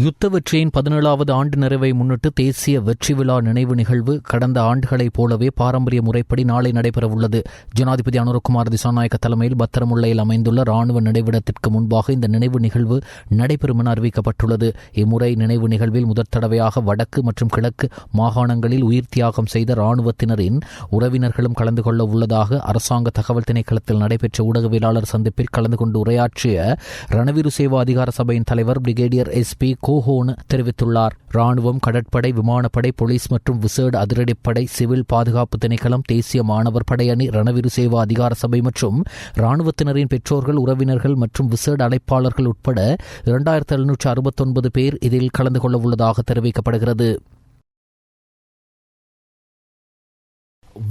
யுத்த வெற்றியின் 17வது ஆண்டு நிறைவை முன்னிட்டு தேசிய வெற்றி விழா நினைவு நிகழ்வு கடந்த ஆண்டுகளைப் போலவே பாரம்பரிய முறைப்படி நாளை நடைபெறவுள்ளது. ஜனாதிபதி அனுரகுமார் திசாநாயக்க தலைமையில் பத்திரமுல்லையில் அமைந்துள்ள ராணுவ நினைவிடத்திற்கு முன்பாக இந்த நினைவு நிகழ்வு நடைபெறும் என அறிவிக்கப்பட்டுள்ளது. இம்முறை நினைவு நிகழ்வில் முதற் தடவையாக வடக்கு மற்றும் கிழக்கு மாகாணங்களில் உயிர் தியாகம் செய்த ராணுவத்தினரின் உறவினர்களும் கலந்து கொள்ள உள்ளதாக அரசாங்க தகவல் திணைக்களத்தில் நடைபெற்ற ஊடகவியலாளர் சந்திப்பில் கலந்து கொண்டு உரையாற்றிய ரணவீர சேவா அதிகார சபையின் தலைவர் பிரிகேடியர் SP கோஹோன் தெரிவித்துள்ளார். ராணுவம், கடற்படை, விமானப்படை, போலீஸ் மற்றும் விசேட அதிரடிப்படை, சிவில் பாதுகாப்பு திணைக்களம், தேசிய மாணவர் படையணி, ரணவீர சேவா அதிகார சபை மற்றும் ராணுவத்தினரின் பெற்றோர்கள், உறவினர்கள் மற்றும் விசேட அழைப்பாளர்கள் உட்பட 2769 பேர் இதில் கலந்து கொள்ள உள்ளதாக தெரிவிக்கப்படுகிறது.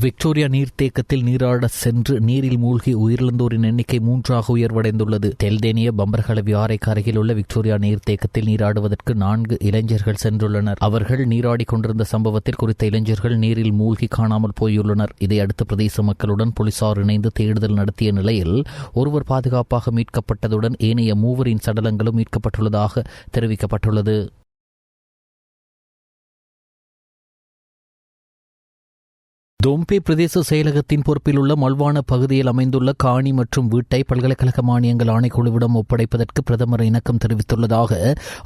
விக்டோரியா நீர்த்தேக்கத்தில் நீராட சென்று நீரில் மூழ்கி உயிரிழந்தோரின் எண்ணிக்கை 3ஆக உயர்வடைந்துள்ளது. தெல்தேனிய பம்பர்களவி ஆரைக்கு அருகில் உள்ள விக்டோரியா நீர்த்தேக்கத்தில் நீராடுவதற்கு 4 இளைஞர்கள் சென்றுள்ளனர். அவர்கள் நீராடி கொண்டிருந்த சம்பவத்தில் குறித்த இளைஞர்கள் நீரில் மூழ்கி காணாமல் போயுள்ளனர். இதையடுத்து பிரதேச மக்களுடன் போலீசார் இணைந்து தேடுதல் நடத்திய நிலையில் ஒருவர் பாதுகாப்பாக மீட்கப்பட்டதுடன் ஏனைய 3 சடலங்களும் மீட்கப்பட்டுள்ளதாக தெரிவிக்கப்பட்டுள்ளது. தொம்பே பிரதேச செயலகத்தின் பொறுப்பில் உள்ள மல்வான பகுதியில் அமைந்துள்ள காணி மற்றும் வீட்டை பல்கலைக்கழக மானியங்கள் ஆணைக்குழுவிடம் ஒப்படைப்பதற்கு பிரதமர் இணக்கம் தெரிவித்துள்ளதாக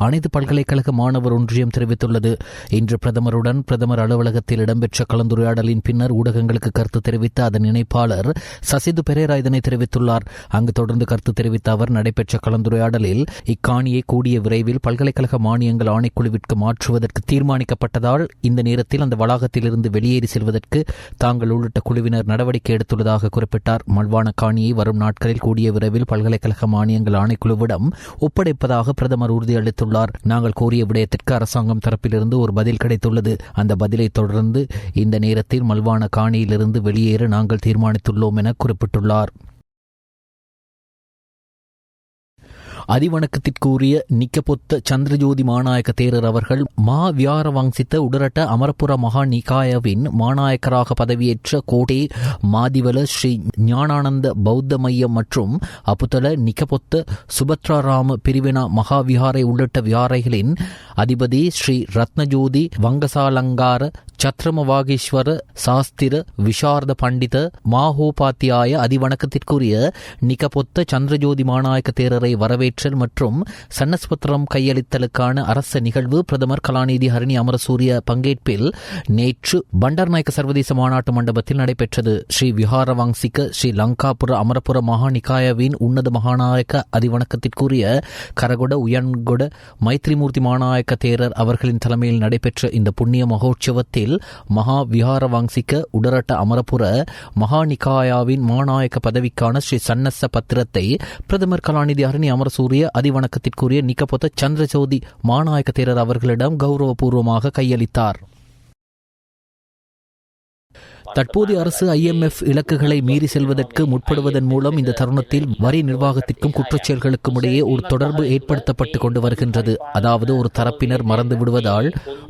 அனைத்து பல்கலைக்கழக மாணவர் ஒன்றியம் தெரிவித்துள்ளது. இன்று பிரதமருடன் பிரதமர் அலுவலகத்தில் இடம்பெற்ற கலந்துரையாடலின் பின்னர் ஊடகங்களுக்கு கருத்து தெரிவித்த அதன் இணைப்பாளர் சசிது பெரேரா இதனை தெரிவித்துள்ளார். அங்கு தொடர்ந்து கருத்து தெரிவித்த அவர், நடைபெற்ற கலந்துரையாடலில் இக்காணியை கூடிய விரைவில் பல்கலைக்கழக மானியங்கள் ஆணைக்குழுவிற்கு மாற்றுவதற்கு தீர்மானிக்கப்பட்டதால் இந்த நேரத்தில் அந்த வளாகத்தில் இருந்து வெளியேறி செல்வதற்கு தாங்கள் உள்ளிட்ட குழுவினர் நடவடிக்கை எடுத்துள்ளதாக குறிப்பிட்டார். மல்வான காணியை வரும் நாட்களில் கூடிய விரைவில் பல்கலைக்கழக மானியங்கள் ஆணைக்குழுவிடம் ஒப்படைப்பதாக பிரதமர் உறுதியளித்துள்ளார். நாங்கள் கோரிய விடயத்திற்கு அரசாங்கம் தரப்பிலிருந்து ஒரு பதில் கிடைத்துள்ளது. அந்த பதிலை தொடர்ந்து இந்த நேரத்தில் மல்வான காணியிலிருந்து வெளியேற நாங்கள் தீர்மானித்துள்ளோம் என குறிப்பிட்டுள்ளார். அதிவணக்கத்திற்குரிய நிக்கப்பொத்த சந்திரஜோதி மாநாயக்க தேரர் அவர்கள் மா வியார வங்சித்த உடரட்ட அமரபுர மகா நிகாயவின் மாநாயக்கராக பதவியேற்ற கோட்டை மாதிவல ஸ்ரீ ஞானானந்த பௌத்த மையம் மற்றும் அப்புத்தல நிக்கப்பொத்த சுபத்ராராம பிரிவினா மகா விஹாரை உள்ளிட்ட விஹாரைகளின் அதிபதி ஸ்ரீ ரத்னஜோதி வங்கசாலங்கார சத்ரமவாகீஸ்வர சாஸ்திர விஷார்த பண்டித மாஹோபாத்தியாய அதிவணக்கத்திற்குரிய நிக்கப்பொத்த சந்திரஜோதி மாநாயக்க தேரரை வரவேற்றல் மற்றும் சன்னஸ்பத்திரம் கையளித்தலுக்கான அரச நிகழ்வு பிரதமர் கலாநிதி ஹரணி அமரசூரிய பங்கேற்பில் நேற்று பண்டர்நாயக்க சர்வதேச மாநாட்டு மண்டபத்தில் நடைபெற்றது. ஸ்ரீ விஹார வாங்சிக்க ஸ்ரீ லங்காபுர அமரபுர மகாநிகாயவின் உன்னத மகாநாயக்க அதிவணக்கத்திற்குரிய கரகொட உயன்கொட மைத்ரிமூர்த்தி மாநாயக்க தேரர் அவர்களின் தலைமையில் நடைபெற்ற இந்த புண்ணிய மகோற்சவத்தில் மகா விஹார வாங்சிக்க உடரட்ட அமரபுர மகாநிகாயாவின் மாநாயக்க பதவிக்கான ஸ்ரீ சன்னச பத்திரத்தை பிரதமர் கலாநிதி ஹரணி அமரசூரிய அதிவணக்கத்திற்குரிய நிக்கப்பொத்த சந்திரஜோதி மாநாயக்க தேரர் அவர்களிடம் கௌரவபூர்வமாக கையளித்தார். தற்போதைய அரசு IMF இலக்குகளை மீறி செல்வதற்கு முற்படுவதன் மூலம் இந்த தருணத்தில் வரி நிர்வாகத்திற்கும் குற்றச்செயல்களுக்கும் இடையே ஒரு தொடர்பு ஏற்படுத்தப்பட்டு கொண்டு வருகின்றது. அதாவது ஒரு தரப்பினர் மறந்து விடுவதால்,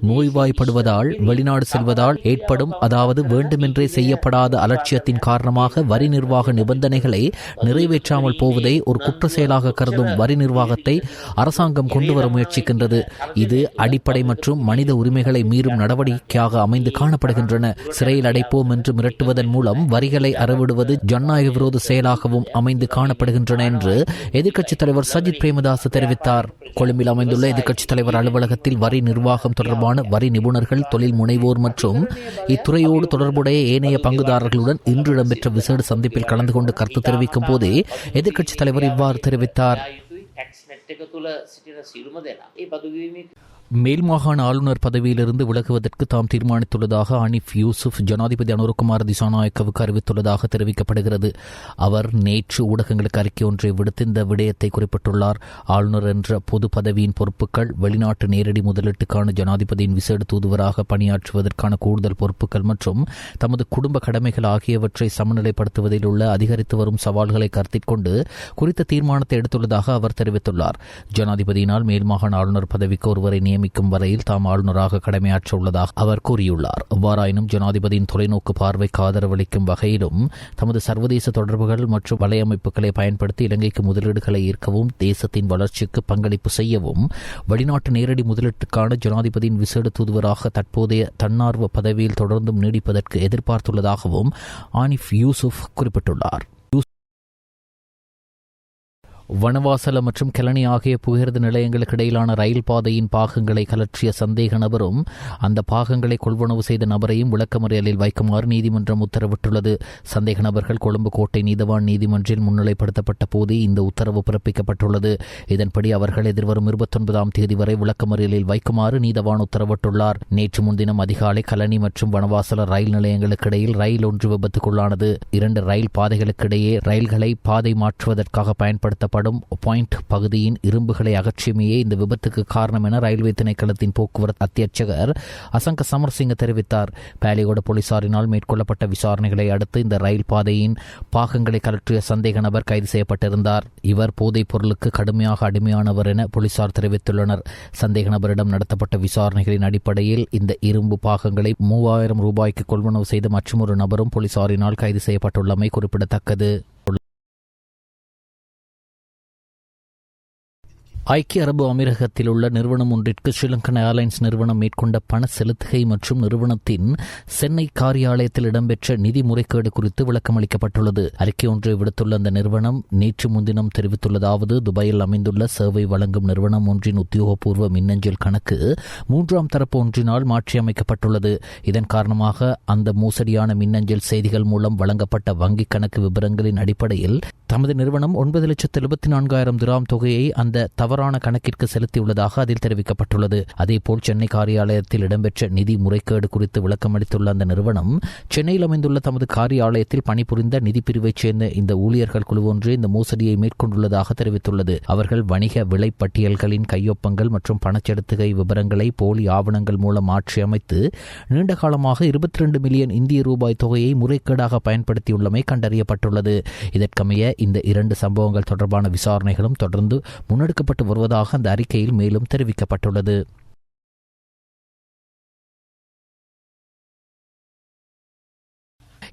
நோய்வாய்ப்படுவதால், வெளிநாடு செல்வதால் ஏற்படும், அதாவது வேண்டுமென்றே செய்யப்படாத அலட்சியத்தின் காரணமாக வரி நிர்வாக நிபந்தனைகளை நிறைவேற்றாமல் போவதை ஒரு குற்ற செயலாக கருதும் வரி நிர்வாகத்தை அரசாங்கம் கொண்டு வர முயற்சிக்கின்றது. இது அடிப்படை மற்றும் மனித உரிமைகளை மீறும் நடவடிக்கையாக அமைந்து காணப்படுகின்றன. சிறையில் அடைப்போம் என்று மிரட்டுவதன் மூலம் வரிகளை அறவிடுவது ஜனநாயக விரோத செயலாகவும் அமைந்து காணப்படுகின்றன என்று எதிர்க்கட்சித் தலைவர் சஜித் பிரேமதாச தெரிவித்தார். கொழும்பில் அமைந்துள்ள எதிர்க்கட்சித் தலைவர் அலுவலகத்தில் வரி நிர்வாகம் தொடர்பான வரி நிபுணர்கள், தொழில் முனைவோர் மற்றும் இத்துறையோடு தொடர்புடைய ஏனைய பங்குதாரர்களுடன் இன்று இடம்பெற்ற விசேட சந்திப்பில் கலந்து கொண்டு கருத்து தெரிவிக்கும் போதே எதிர்க்கட்சித் தலைவர் இவ்வாறு தெரிவித்தார். மேல் மாகாண ஆளுநர் பதவியிலிருந்து விலகுவதற்கு தாம் தீர்மானித்துள்ளதாக ஆனிஃப் யூசுப் ஜனாதிபதி அனுரகுமார் திசாநாயக்கவுக்கு அறிவித்துள்ளதாக தெரிவிக்கப்படுகிறது. அவர் நேற்று ஊடகங்களுக்கு அறிக்கை ஒன்றை விடுத்து இந்த விடயத்தை குறிப்பிட்டுள்ளார். ஆளுநர் என்ற பொது பதவியின் பொறுப்புகள், வெளிநாட்டு நேரடி முதலீட்டுக்கான ஜனாதிபதியின் விசேட தூதுவராக பணியாற்றுவதற்கான கூடுதல் பொறுப்புகள் மற்றும் தமது குடும்ப கடமைகள் ஆகியவற்றை சமநிலைப்படுத்துவதில் உள்ள அதிகரித்து வரும் சவால்களை கருத்தில் கொண்டு குறித்த தீர்மானத்தை எடுத்துள்ளதாக அவர் தெரிவித்துள்ளார். ஜனாதிபதியினால் மேல் மாகாண ஆளுநர் பதவிக்கு ஒருவரை நியமிக்கும் வரையில் தாம் ஆளுநராக கடமையாற்ற உள்ளதாக அவர் கூறியுள்ளார். எவ்வாறாயினும் ஜனாதிபதியின் தொலைநோக்கு பார்வைக்கு ஆதரவளிக்கும் வகையிலும் தமது சர்வதேச தொடர்புகள் மற்றும் வலையமைப்புகளை பயன்படுத்தி இலங்கைக்கு முதலீடுகளை ஈர்க்கவும் தேசத்தின் வளர்ச்சிக்கு பங்களிப்பு செய்யவும் வெளிநாட்டு நேரடி முதலீட்டுக்கான ஜனாதிபதியின் விசேட தூதுவராக தற்போதைய தன்னார்வ பதவியில் தொடர்ந்தும் நீடிப்பதற்கு எதிர்பார்த்துள்ளதாகவும் ஆனிஃப் யூசுப் குறிப்பிட்டுள்ளார். வனவாசல மற்றும் கெலனி ஆகிய புகையிரத நிலையங்களுக்கு இடையிலான ரயில் பாதையின் பாகங்களை கலற்றிய சந்தேக நபரும் அந்த பாகங்களை கொள்வனவு செய்த நபரையும் விளக்கமறியலில் வைக்குமாறு நீதிமன்றம் உத்தரவிட்டுள்ளது. சந்தேக நபர்கள் கொழும்பு கோட்டை நீதவான் நீதிமன்றில் முன்னிலைப்படுத்தப்பட்ட போதே இந்த உத்தரவு பிறப்பிக்கப்பட்டுள்ளது. இதன்படி அவர்கள் எதிர்வரும் 29ஆம் தேதி வரை விளக்கமறியலில் வைக்குமாறு நீதவான் உத்தரவிட்டுள்ளார். நேற்று முன்தினம் அதிகாலை கலனி மற்றும் வனவாசல ரயில் நிலையங்களுக்கு இடையில் ரயில் ஒன்று விபத்துக்குள்ளானது. 2 ரயில் பாதைகளுக்கிடையே ரயில்களை பாதை மாற்றுவதற்காக பயன்படுத்தப்படும் பாயிண்ட் பகுதியின் இரும்புகளை அகற்றியமையே இந்த விபத்துக்கு காரணம் என ரயில்வே திணைக்களத்தின் போக்குவரத்து அத்தியட்சகர் அசங்க சமரசிங்க தெரிவித்தார். பாலிகோட போலீசாரினால் மேற்கொள்ளப்பட்ட விசாரணைகளை அடுத்து இந்த ரயில் பாதையின் பாகங்களை கலற்றிய சந்தேக நபர் கைது செய்யப்பட்டிருந்தார். இவர் போதைப் பொருளுக்கு கடுமையாக அடிமையானவர் என போலீசார் தெரிவித்துள்ளனர். சந்தேக நபரிடம் நடத்தப்பட்ட விசாரணைகளின் அடிப்படையில் இந்த இரும்பு பாகங்களை 3000 ரூபாய்க்கு கொள்வனவு செய்த மற்றொரு நபரும் போலீசாரினால் கைது செய்யப்பட்டுள்ளமை குறிப்பிடத்தக்கது. ஐக்கிய அரபு அமீரகத்தில் உள்ள நிறுவனம் ஒன்றிற்கு ஸ்ரீலங்கன் ஏர்லைன்ஸ் நிறுவனம் மேற்கொண்ட பண செலுத்துகை மற்றும் நிறுவனத்தின் சென்னை காரியாலயத்தில் இடம்பெற்ற நிதி முறைகேடு குறித்து விளக்கமளிக்கப்பட்டுள்ளது. அறிக்கை ஒன்றை விடுத்துள்ள அந்த நிறுவனம் நேற்று முன்தினம் தெரிவித்துள்ளதாவது: துபாயில் அமைந்துள்ள சேவை வழங்கும் நிறுவனம் ஒன்றின் உத்தியோகபூர்வ மின்னஞ்சல் கணக்கு 3ஆம் தரப்பு ஒன்றினால் மாற்றியமைக்கப்பட்டுள்ளது. இதன் காரணமாக அந்த மோசடியான மின்னஞ்சல் செய்திகள் மூலம் வழங்கப்பட்ட வங்கிக் கணக்கு விவரங்களின் அடிப்படையில் தமது நிறுவனம் 9,74,000 திராம் தொகையை அந்த தவறான கணக்கிற்கு செலுத்தியுள்ளதாக அதில் தெரிவிக்கப்பட்டுள்ளது. அதேபோல் சென்னை காரியாலயத்தில் இடம்பெற்ற நிதி முறைகேடு குறித்து விளக்கமளித்துள்ள அந்த நிறுவனம், சென்னையில் அமைந்துள்ள தமது காரியாலயத்தில் பணிபுரிந்த நிதி பிரிவைச் சேர்ந்த இந்த ஊழியர்கள் குழு ஒன்று இந்த மோசடியை மேற்கொண்டுள்ளதாக தெரிவித்துள்ளது. அவர்கள் வணிக விலை பட்டியல்களின் கையொப்பங்கள் மற்றும் பணச்செலுத்துகை விவரங்களை போலி ஆவணங்கள் மூலம் மாற்றியமைத்து நீண்ட காலமாக 22 மில்லியன் இந்திய ரூபாய் தொகையை முறைகேடாக பயன்படுத்தியுள்ளமை கண்டறியப்பட்டுள்ளது. இதற்கமைய இந்த 2 சம்பவங்கள் தொடர்பான விசாரணைகளும் தொடர்ந்து முன்னெடுக்கப்பட்டு வருவதாக அந்த அறிக்கையில் மேலும் தெரிவிக்கப்பட்டுள்ளது.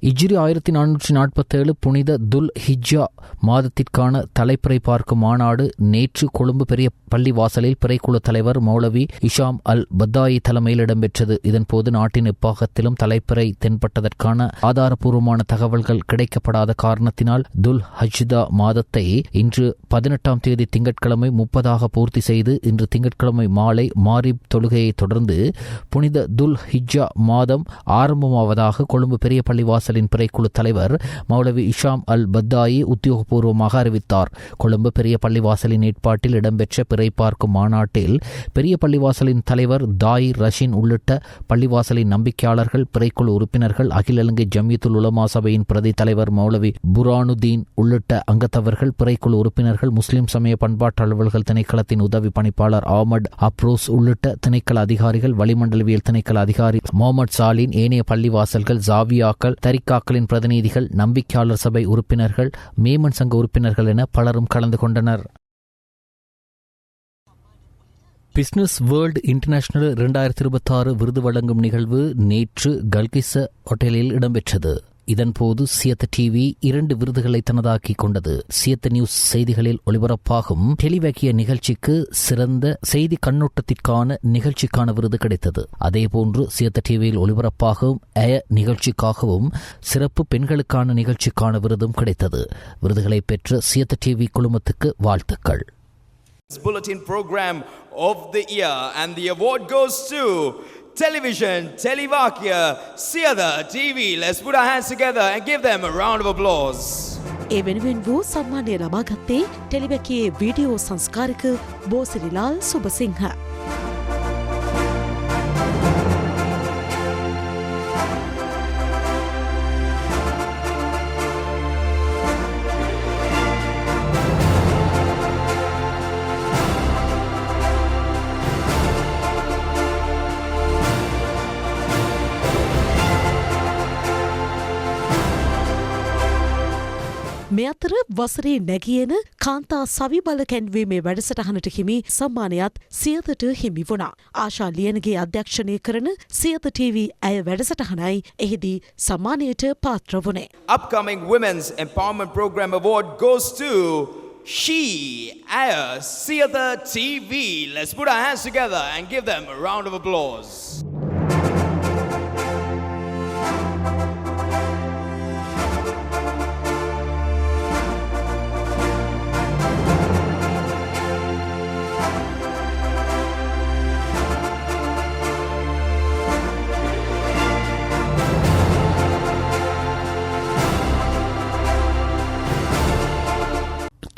இஜ்ரி 1447 புனித துல் ஹிஜ்ஜா மாதத்திற்கான தலைப்பிறை பார்க்கும் மாநாடு நேற்று கொழும்பு பெரிய பள்ளி வாசலில் பிறைக்குழு தலைவர் மௌலவி இஷாம் அல் பத்தாயி தலைமையில் இடம்பெற்றது. இதன்போது நாட்டின் எப்பாகத்திலும் தலைப்பிறை தென்பட்டதற்கான ஆதாரபூர்வமான தகவல்கள் கிடைக்கப்படாத காரணத்தினால் துல் ஹஜ்தா மாதத்தை இன்று 18ஆம் தேதி திங்கட்கிழமை 30ஆக பூர்த்தி செய்து இன்று திங்கட்கிழமை மாலை மாரிப் தொழுகையை தொடர்ந்து புனித துல் ஹிஜ்ஜா மாதம் ஆரம்பமாவதாக கொழும்பு பெரிய பள்ளி வாசலின் பிறைக்குழு தலைவர் மௌலவி இஷாம் அல் பத்தாயி உத்தியோகபூர்வமாக அறிவித்தார். கொழும்பு பெரிய பள்ளிவாசலின் ஏற்பாட்டில் இடம்பெற்ற பிறை பார்க்கும் மாநாட்டில் பெரிய பள்ளிவாசலின் தலைவர் தாய் ரஷின் உள்ளிட்ட பள்ளிவாசலின் நம்பிக்கையாளர்கள், பிறைக்குழு உறுப்பினர்கள், அகில இலங்கை ஜம்மியத்துல் உலமா சபையின் பிரதி தலைவர் மௌலவி புரானுதீன் உள்ளிட்ட அங்கத்தவர்கள், பிறைக்குழு உறுப்பினர்கள், முஸ்லிம் சமய பண்பாட்டு அலுவல்கள் திணைக்களத்தின் உதவி பணிப்பாளர் ஆமட் அப்ரோஸ் உள்ளிட்ட திணைக்கள அதிகாரிகள், வளிமண்டலவியல் திணைக்கள அதிகாரி முகமது சாலின், ஏனைய பள்ளிவாசல்கள், ஜாவியாக்கள், தரிக்காக்களின் பிரதிநிதிகள், நம்பிக்கையாளர் சபை உறுப்பினர்கள், மேமன் சங்க உறுப்பினர்கள் என பலரும் கலந்து கொண்டனர். பிசினஸ் வேர்ல்டு இன்டர்நேஷனல் 2026 விருது வழங்கும் நிகழ்வு நேற்று கல்கிச ஹோட்டலில் இடம்பெற்றது. இதன்போது சியத்த டிவி 2 விருதுகளை தனதாக்கிக் கொண்டது. சியத்த நியூஸ் செய்திகளில் ஒளிபரப்பாகும் டெலிவாக்கிய நிகழ்ச்சிக்கு சிறந்த செய்தி கண்ணோட்டத்திற்கான நிகழ்ச்சிக்கான விருது கிடைத்தது. அதேபோன்று சியத்த டிவியில் ஒளிபரப்பாகும் நிகழ்ச்சிக்காகவும் சிறப்பு பெண்களுக்கான நிகழ்ச்சிக்கான விருதும் கிடைத்தது. விருதுகளை பெற்ற சியத்த டிவி குழுமத்துக்கு வாழ்த்துக்கள். Bulletin program of the year, and the award goes to Television Televakia Siada TV. Let's put our hands together and give them a round of applause. ඒ වෙනුවෙන් වූ සම්මානය ලබා ගත්තේ ටෙලිවැකියේ වීඩියෝ සංස්කාරක බෝසිරිලාල් සුබසිංහ. මේ මේ අතර වසරේ නැගියන කාන්තා සවිබල කැන්වීමේ වැඩසටහනට හිමි සම්මානයත් සියතට හිමි වුණා. ආශා ලියනගේ අධ්‍යක්ෂණය කරන සියත TV ඇය වැඩසටහනයි එහිදී සම්මානයට පාත්‍ර වුණේ. Upcoming Women's Empowerment Program Award goes to She Aya Siyatha TV. Let's put our hands together and give them a round of applause.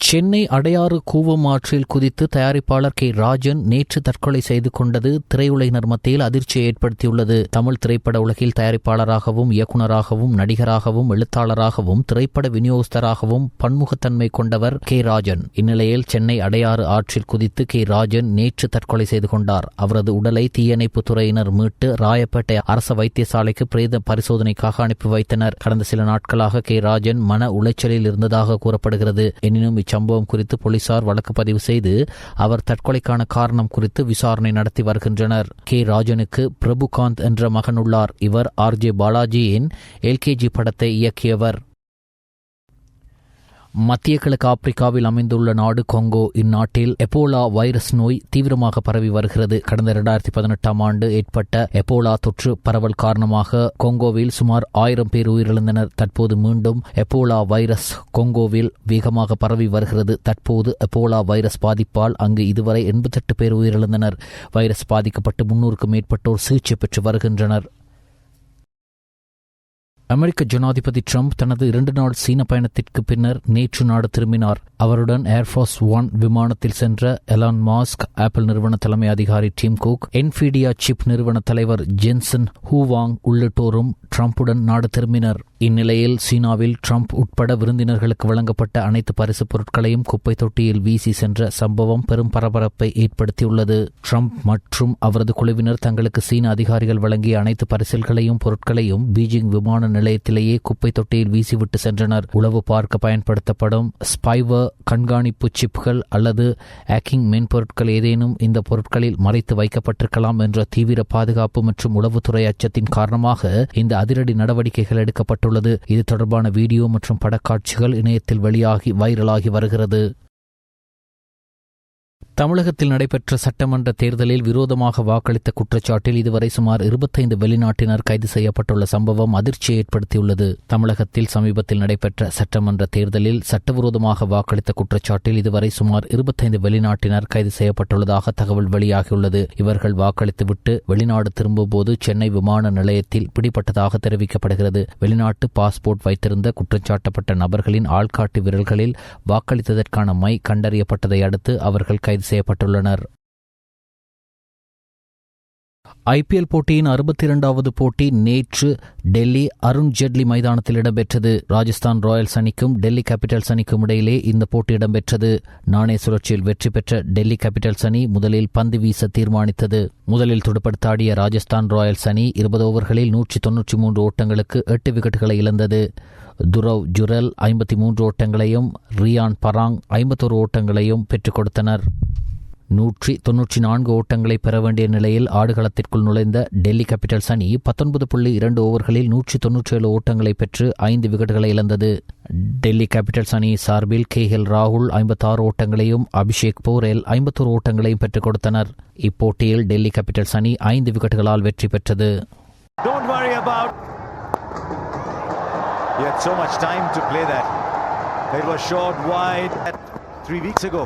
Chennai Adyar Cooum ஆற்றில் குதித்து தயாரிப்பாளர் கே ராஜன் நேற்று தற்கொலை செய்து கொண்டது திரையுலகினர் மத்தியில் அதிர்ச்சியை ஏற்படுத்தியுள்ளது. தமிழ் திரைப்பட உலகில் தயாரிப்பாளராகவும் இயக்குநராகவும் நடிகராகவும் எழுத்தாளராகவும் திரைப்பட விநியோகஸ்தராகவும் பன்முகத்தன்மை கொண்டவர் கே ராஜன். இந்நிலையில் சென்னை அடையாறு ஆற்றில் குதித்து கே ராஜன் நேற்று தற்கொலை செய்து கொண்டார். அவரது உடலை தீயணைப்பு துறையினர் மீட்டு ராயப்பேட்டை அரசு வைத்தியசாலைக்கு பிரேத பரிசோதனைக்காக அனுப்பி வைத்தனர். கடந்த சில நாட்களாக கே ராஜன் மன உளைச்சலில் இருந்ததாக கூறப்படுகிறது. எனினும் சம்பவம் குறித்து போலீசார் வழக்கு பதிவு செய்து அவர் தற்கொலைக்கான காரணம் குறித்து விசாரணை நடத்தி வருகின்றனர். கே ராஜனுக்கு பிரபுகாந்த் என்ற மகன் உள்ளார். இவர் RJ பாலாஜியின் LKG படத்தை இயக்கியவர். மத்திய கிழக்கு ஆப்பிரிக்காவில் அமைந்துள்ள நாடு கொங்கோ. இந்நாட்டில் எபோலா வைரஸ் நோய் தீவிரமாக பரவி வருகிறது. கடந்த 2018 ஆண்டு ஏற்பட்ட எபோலா தொற்று பரவல் காரணமாக கொங்கோவில் சுமார் 1000 பேர் உயிரிழந்தனர். தற்போது மீண்டும் எபோலா வைரஸ் கொங்கோவில் வேகமாக பரவி வருகிறது. தற்போது எபோலா வைரஸ் பாதிப்பால் அங்கு இதுவரை 88 பேர் உயிரிழந்தனர். வைரஸ் பாதிக்கப்பட்டு 300க்கும் மேற்பட்டோர் சிகிச்சை பெற்று வருகின்றனர். அமெரிக்க ஜனாதிபதி ட்ரம்ப் தனது 2 நாள் சீன பயணத்திற்கு பின்னர் நேற்று நாடு திரும்பினார். அவருடன் ஏர்ஃபோர்ஸ் 1 விமானத்தில் சென்ற எலான் மாஸ்க், ஆப்பிள் நிறுவன தலைமை அதிகாரி டிம் குக், என்ஃபீடியா சிப் நிறுவன தலைவர் ஜென்சன் ஹூவாங் உள்ளிட்டோரும் ட்ரம்புடன் நாடு திரும்பினர். இந்நிலையில் சீனாவில் ட்ரம்ப் உட்பட விருந்தினர்களுக்கு வழங்கப்பட்ட அனைத்து பரிசு பொருட்களையும் குப்பை தொட்டியில் வீசி சென்ற சம்பவம் பெரும் பரபரப்பை ஏற்படுத்தியுள்ளது. ட்ரம்ப் மற்றும் அவரது குழுவினர் தங்களுக்கு சீன அதிகாரிகள் வழங்கிய அனைத்து பரிசில்களையும் பொருட்களையும் பீஜிங் விமான நிலையத்திலேயே குப்பை தொட்டியில் வீசிவிட்டு சென்றனர். உளவு பார்க்க பயன்படுத்தப்படும் ஸ்பைவர் கண்காணிப்பு சிப்கள் அல்லது ஹேக்கிங் மென்பொருட்கள் ஏதேனும் இந்த பொருட்களில் மறைத்து வைக்கப்பட்டிருக்கலாம் என்ற தீவிர பாதுகாப்பு மற்றும் உளவுத்துறை அச்சத்தின் காரணமாக இந்த அதிரடி நடவடிக்கைகள் எடுக்கப்பட்டுள்ளது. இது தொடர்பான வீடியோ மற்றும் படக்காட்சிகள் இணையத்தில் வெளியாகி வைரலாகி வருகிறது. தமிழகத்தில் நடைபெற்ற சட்டமன்ற தேர்தலில் விரோதமாக வாக்களித்த குற்றச்சாட்டில் இதுவரை சுமார் 25 வெளிநாட்டினர் கைது செய்யப்பட்டுள்ள சம்பவம் அதிர்ச்சியை ஏற்படுத்தியுள்ளது. தமிழகத்தில் சமீபத்தில் நடைபெற்ற சட்டமன்ற தேர்தலில் சட்டவிரோதமாக வாக்களித்த குற்றச்சாட்டில் இதுவரை சுமார் 25 வெளிநாட்டினர் கைது செய்யப்பட்டுள்ளதாக தகவல் வெளியாகியுள்ளது. இவர்கள் வாக்களித்துவிட்டு வெளிநாடு திரும்பும்போது சென்னை விமான நிலையத்தில் பிடிபட்டதாக தெரிவிக்கப்படுகிறது. வெளிநாட்டு பாஸ்போர்ட் வைத்திருந்த குற்றச்சாட்டப்பட்ட நபர்களின் ஆள்காட்டி விரல்களில் வாக்களித்ததற்கான மை கண்டறியப்பட்டதை அடுத்து அவர்கள் கைது செய்யப்பட்டுள்ளனர். IPL போட்டியின் 62வது போட்டி நேற்று டெல்லி அருண் ஜெட்லி மைதானத்தில் இடம்பெற்றது. ராஜஸ்தான் ராயல்ஸ் அணிக்கும் டெல்லி கேபிட்டல்ஸ் அணிக்கும் இடையிலே இந்த போட்டி இடம்பெற்றது. நாணய சுழற்சியில் வெற்றி பெற்ற டெல்லி கேபிட்டல்ஸ் அணி முதலில் பந்து வீச தீர்மானித்தது. முதலில் துடுப்படுத்தாடிய ராஜஸ்தான் ராயல்ஸ் அணி 20 ஓவர்களில் 193 ஓட்டங்களுக்கு 8 விக்கெட்டுகளை இழந்தது. துரவ் ஜுரல் 53 ஓட்டங்களையும் ரியான் பராங் 51 ஓட்டங்களையும் பெற்றுக் கொடுத்தனர். 194 ஓட்டங்களை பெற வேண்டிய நிலையில் ஆடுகளத்திற்குள் நுழைந்த டெல்லி கேபிட்டல்ஸ் அணி 19.2 ஓவர்களில் 197 ஓட்டங்களை பெற்று 5 விக்கெட்டுகளை இழந்தது. டெல்லி கேபிட்டல்ஸ் அணி சார்பில் KL ராகுல் 56 ஓட்டங்களையும் அபிஷேக் போரெல் 51 ஓட்டங்களையும் பெற்றுக் கொடுத்தனர். இப்போட்டியில் டெல்லி கேபிட்டல்ஸ் அணி 5 விக்கெட்டுகளால் வெற்றி பெற்றது. You had so much time to play that. It was short, wide 3 weeks ago.